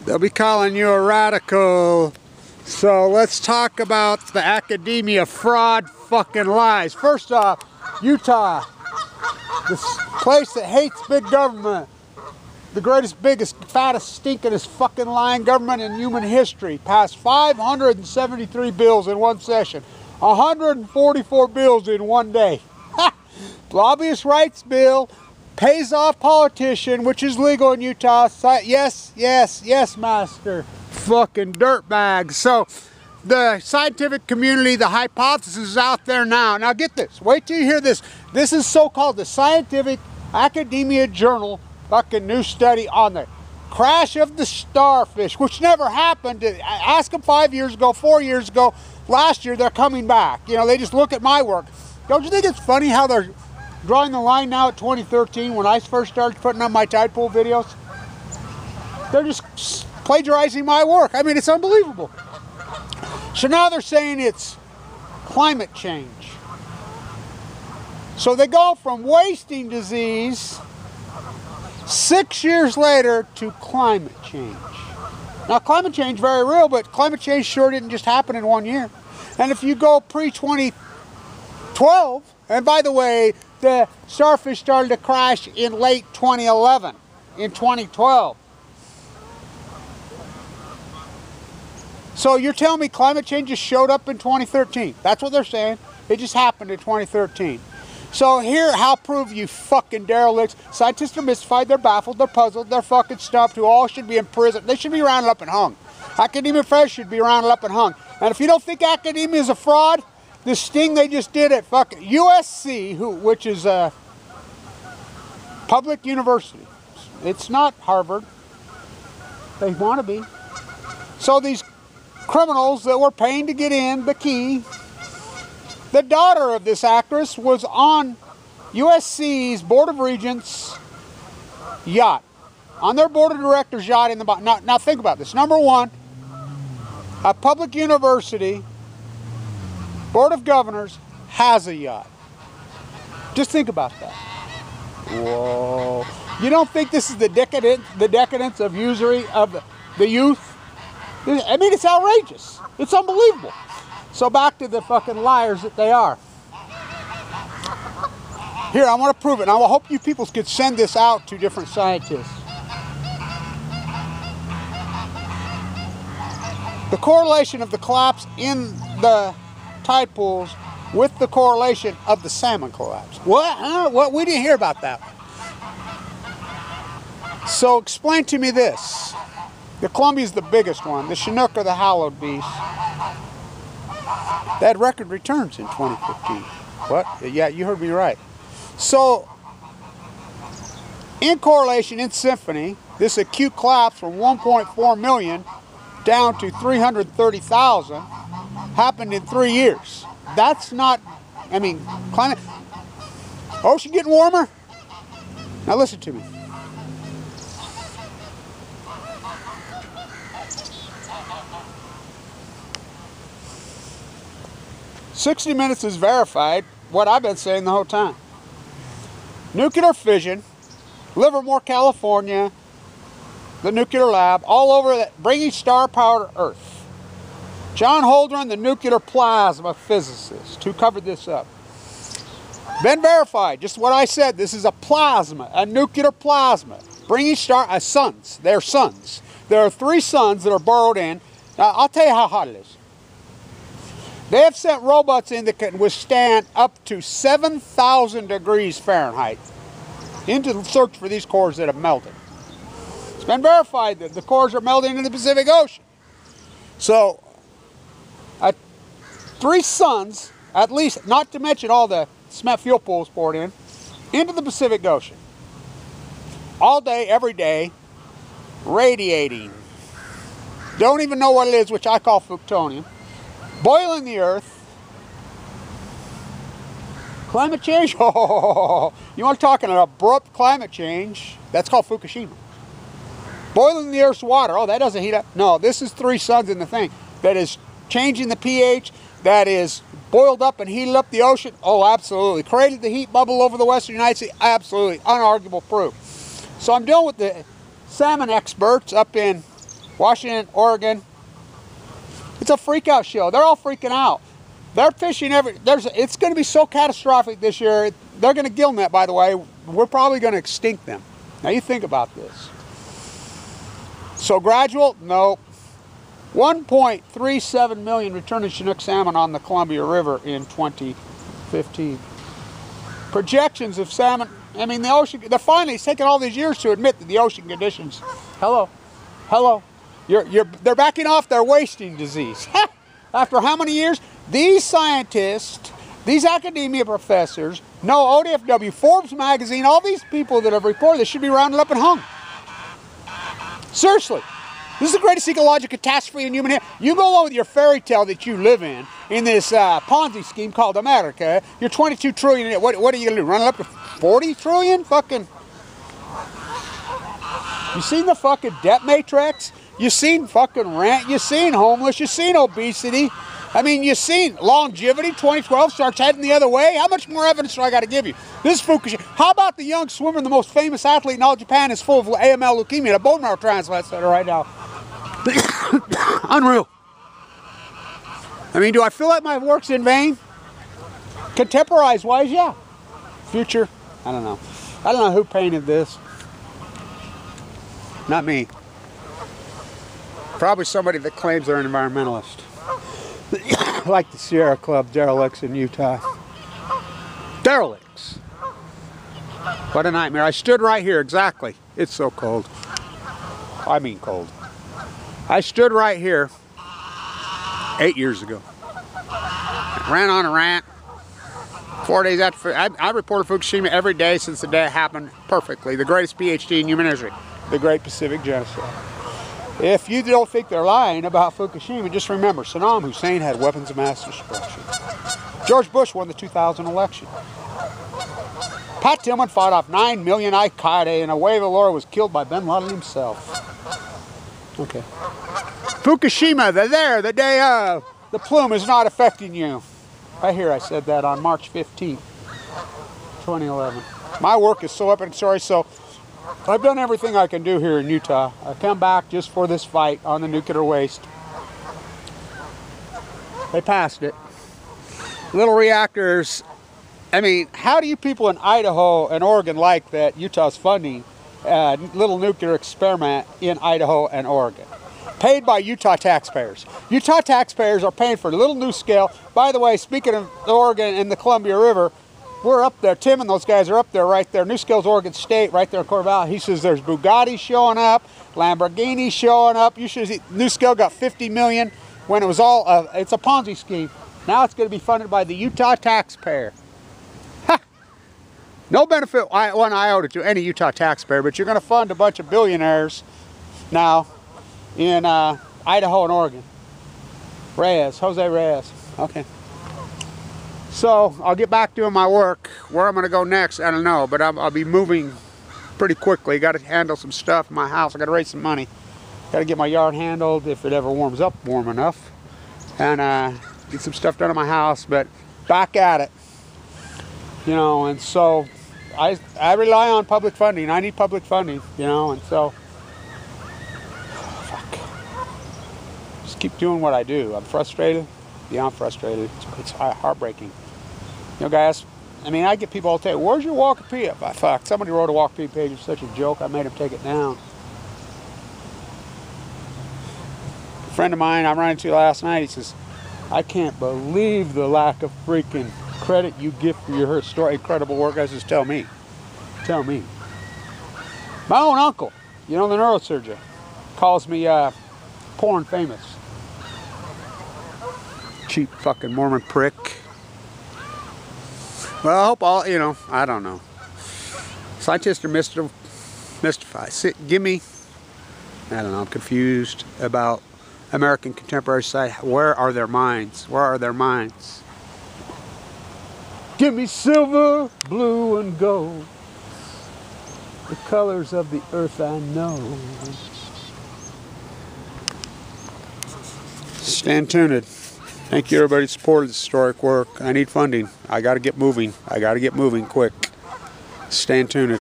They'll be calling you a radical. So let's talk about the academia fraud fucking lies. First off, Utah, this place that hates big government, the greatest, biggest, fattest, stinkingest fucking lying government in human history, passed 573 bills in one session, 144 bills in one day. Lobbyist rights bill, pays off politician, which is legal in Utah. Yes, yes, yes, master. Fucking dirtbags. So the scientific community, the hypothesis is out there now. Now get this. Wait till you hear this. This is so-called the Scientific Academia Journal fucking new study on the crash of the starfish, which never happened. Ask them 5 years ago, 4 years ago. Last year, they're coming back. You know, they just look at my work. Don't you think it's funny how they're drawing the line now at 2013 when I first started putting up my tide pool videos? They're just plagiarizing my work. I mean, it's unbelievable. So now they're saying it's climate change. So they go from wasting disease 6 years later to climate change. Now, climate change very real, but climate change sure didn't just happen in 1 year. And if you go pre-2012, and by the way, the starfish started to crash in late 2011, in 2012. So you're telling me climate change just showed up in 2013? That's what they're saying. It just happened in 2013. So here, how prove you fucking derelicts? Scientists are mystified, they're baffled, they're puzzled, they're fucking stumped, who all should be in prison. They should be rounded up and hung. Academia friends should be rounded up and hung. And if you don't think academia is a fraud, the sting they just did at fucking USC, which is a public university. It's not Harvard. They want to be. So these criminals that were paying to get in, the key, the daughter of this actress was on USC's Board of Regents yacht. On their board of directors yacht in the bottom. Now think about this. Number one, a public university Board of Governors has a yacht. Just think about that. Whoa. You don't think this is the decadence of usury of the youth? I mean, it's outrageous. It's unbelievable. So back to the fucking liars that they are. Here, I want to prove it. And I hope you people could send this out to different scientists. The correlation of the collapse in the tide pools with the correlation of the salmon collapse. What? Huh? What? We didn't hear about that. So explain to me this. The Columbia is the biggest one. The Chinook are the hallowed beast. They had record returns in 2015. What? Yeah, you heard me right. So, in correlation, in symphony, this acute collapse from 1.4 million down to 330,000 happened in 3 years. That's not, I mean, climate, ocean getting warmer? Now listen to me. "60 Minutes has verified what I've been saying the whole time. Nuclear fission, Livermore, California, the nuclear lab, all over that, bringing star power to Earth. John Holdren, the nuclear plasma physicist, who covered this up. Been verified, just what I said. This is a plasma, a nuclear plasma, bringing suns. They're suns. There are 3 suns that are borrowed in. Now, I'll tell you how hot it is. They have sent robots in that can withstand up to 7,000 degrees Fahrenheit into the search for these cores that have melted. It's been verified that the cores are melting in the Pacific Ocean. So, 3 suns, at least, not to mention all the fuel pools poured in, into the Pacific Ocean. All day, every day, radiating. Don't even know what it is, which I call plutonium. Boiling the Earth. Climate change? Oh, you want to talk an abrupt climate change? That's called Fukushima. Boiling the Earth's water. Oh, that doesn't heat up. No, this is 3 suns in the thing. That is changing the pH. That is boiled up and heated up the ocean. Oh, absolutely. Created the heat bubble over the western United States. Absolutely. Unarguable proof. So I'm dealing with the salmon experts up in Washington, Oregon. It's a freak out show. They're all freaking out. They're fishing it's going to be so catastrophic this year. They're going to gill net, by the way. We're probably going to extinct them. Now you think about this. So gradual? No. 1.37 million returning Chinook salmon on the Columbia River in 2015. Projections of salmon, I mean, the ocean, they're finally, it's taken all these years to admit that the ocean conditions, hello, they're backing off their wasting disease. After how many years? These scientists, these academia professors, no, ODFW, Forbes magazine, all these people that have reported this should be rounded up and hung. Seriously. This is the greatest ecological catastrophe in human history. You go on with your fairy tale that you live in this Ponzi scheme called America. You're 22 trillion. What are you going to do? Run it up to 40 trillion? Fucking. You seen the fucking debt matrix? You seen fucking rent? You seen homeless? You seen obesity? I mean, you seen longevity. 2012 starts heading the other way. How much more evidence do I got to give you? This is Fukushima. How about the young swimmer, the most famous athlete in all Japan, is full of AML leukemia, a bone marrow transplant center right now. Unreal. I mean, do I feel like my work's in vain? Contemporized wise, yeah. Future, I don't know. I don't know who painted this. Not me. Probably somebody that claims they're an environmentalist. Like the Sierra Club derelicts in Utah. Derelicts. What a nightmare. I stood right here, exactly. It's so cold. I mean cold. I stood right here 8 years ago. Ran on a rant. 4 days after, I reported Fukushima every day since the day it happened perfectly. The greatest PhD in human history. The Great Pacific Genocide. If you don't think they're lying about Fukushima, just remember, Saddam Hussein had weapons of mass destruction. George Bush won the 2000 election. Pat Tillman fought off 9 million Al-Qaeda, and a wave of Laura was killed by bin Laden himself. Okay. Fukushima, they're there the day of. The plume is not affecting you. Right here, I said that on March 15th, 2011. My work is so up and sorry, so I've done everything I can do here in Utah. I come back just for this fight on the nuclear waste. They passed it. Little reactors. I mean, how do you people in Idaho and Oregon like that Utah's funding a little nuclear experiment in Idaho and Oregon? Paid by Utah taxpayers. Utah taxpayers are paying for a little new scale. By the way, speaking of Oregon and the Columbia River, we're up there. Tim and those guys are up there right there. New Scales, Oregon State, right there in Corval. He says there's Bugatti showing up, Lamborghini showing up. You should see, New Scale got 50 million when it was all, it's a Ponzi scheme. Now it's going to be funded by the Utah taxpayer. Ha! No benefit one iota to any Utah taxpayer, but you're going to fund a bunch of billionaires now in Idaho and Oregon. Jose Reyes. Okay. So I'll get back doing my work. Where I'm going to go next, I don't know, but I'll be moving pretty quickly. Got to handle some stuff in my house. I got to raise some money. Got to get my yard handled if it ever warms up warm enough, and get some stuff done in my house. But back at it, you know. And so I rely on public funding. I need public funding, you know. And so just keep doing what I do. I'm frustrated. Beyond frustrated. It's heartbreaking. You know, guys, I mean, I get people all the time, where's your Wikipedia? Fuck, somebody wrote a Wikipedia page. It's such a joke, I made him take it down. A friend of mine I'm running to last night, he says, I can't believe the lack of freaking credit you give for your incredible work. I says, tell me. Tell me. My own uncle, you know, the neurosurgeon, calls me porn famous. Cheap fucking Mormon prick. Well, I hope all, you know, I don't know. Scientists are mystified. Give me, I don't know, I'm confused about American contemporary society. Where are their minds? Where are their minds? Give me silver, blue, and gold. The colors of the earth I know. Stand tuned. Thank you, everybody, who supported this historic work. I need funding. I got to get moving. I got to get moving quick. Stand tuned.